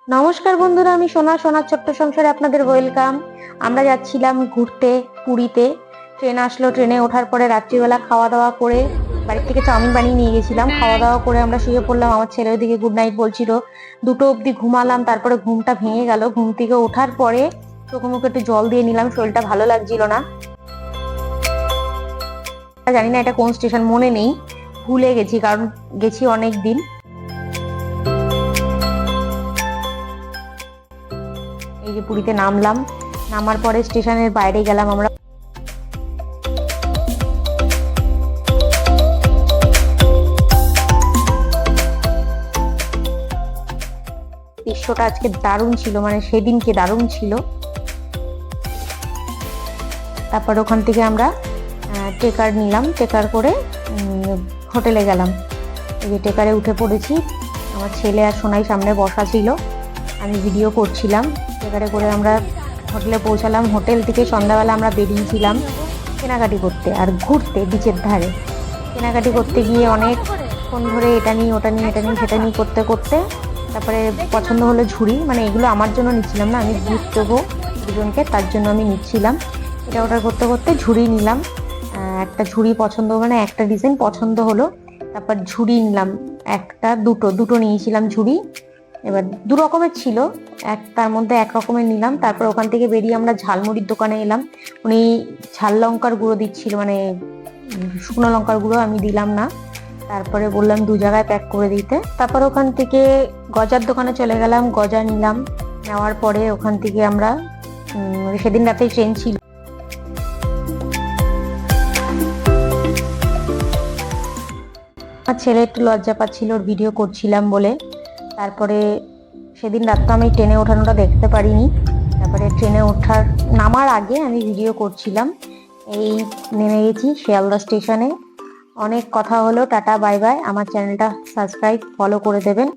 নমস্কার বন্ধুরা, আমি সোনা সোনার ছোট্ট সংসারে আপনাদের ওয়েলকাম। আমরা যাচ্ছিলাম ঘুরতে পুরীতে। ট্রেন আসলো, ট্রেনে ওঠার পরে রাত্রিবেলা খাওয়া দাওয়া করে বাড়ির থেকে চাউমিন বানিয়ে নিয়ে গেছিলাম। খাওয়া দাওয়া করে আমরা শুয়ে পড়লাম। আমার ছেলে ওদিকে গুড নাইট বলছিল। 2টো অবধি ঘুমালাম, তারপরে ঘুমটা ভেঙে গেল। ঘুম থেকে ওঠার পরে চোখে মুখে একটু জল দিয়ে নিলাম, শরীরটা ভালো লাগছিল না। জানি না এটা কোন স্টেশন, মনে নেই, ভুলে গেছি, কারণ গেছি অনেক দিন। এই যে পুরীতে নামলাম, নামার পরে স্টেশনের বাইরে গেলাম আমরা। দৃশ্যটা আজকে দারুণ ছিল, মানে সেদিনকে দারুণ ছিল। তারপর ওখান থেকে আমরা টেকার নিলাম, টেকার করে হোটেলে গেলাম। এই যে টেকারে উঠে পড়েছি, আমার ছেলে আর সোনাই সামনে বসা ছিল, আমি ভিডিও করছিলাম। টেকারে করে আমরা হোটেলে পৌঁছালাম। হোটেল থেকে সন্ধ্যাবেলা আমরা বেরিয়েছিলাম কেনাকাটি করতে আর ঘুরতে বিচের ধারে। কেনাকাটি করতে গিয়ে অনেকক্ষণ ধরে এটা নিই ওটা নিই এটা নিই সেটা নিই করতে করতে তারপরে পছন্দ হলো ঝুড়ি। মানে এগুলো আমার জন্য নিচ্ছিলাম না, আমি গিফট দেবো দুজনকে, তার জন্য আমি নিচ্ছিলাম। এটা অর্ডার করতে করতে ঝুড়ি নিলাম। একটা ঝুড়ি পছন্দ, মানে একটা ডিজাইন পছন্দ হলো, তারপর ঝুড়ি নিলাম। দুটো নিয়েছিলাম ঝুড়ি। এবার 2 রকমের ছিল, তার মধ্যে 1 রকমের নিলাম। তারপর ওখান থেকে বেরিয়ে আমরা ঝালমুড়ির দোকানে এলাম। উনি ঝাল লঙ্কার গুঁড়ো দিচ্ছিল, মানে শুকনো লঙ্কার গুঁড়ো, আমি দিলাম না। তারপরে বললাম 2 জায়গায় প্যাক করে দিতে। তারপর ওখান থেকে গজার দোকানে চলে গেলাম, গজা নিলাম। নেওয়ার পরে ওখান থেকে আমরা সেদিন রাতেই ট্রেন ছিল। আমার ছেলে একটু লজ্জা পাচ্ছিল ওর ভিডিও করছিলাম বলে। তারপরে সেদিন রাত তো আমি ট্রেনে ওঠানোটা দেখতে পারিনি। তারপরে ট্রেনে নামার আগে আমি ভিডিও করছিলাম। এই নেমে গেছি শিয়ালদা স্টেশনে। অনেক কথা হলো, টাটা বাই বাই। আমার চ্যানেলটা সাবস্ক্রাইব ফলো করে দেবেন।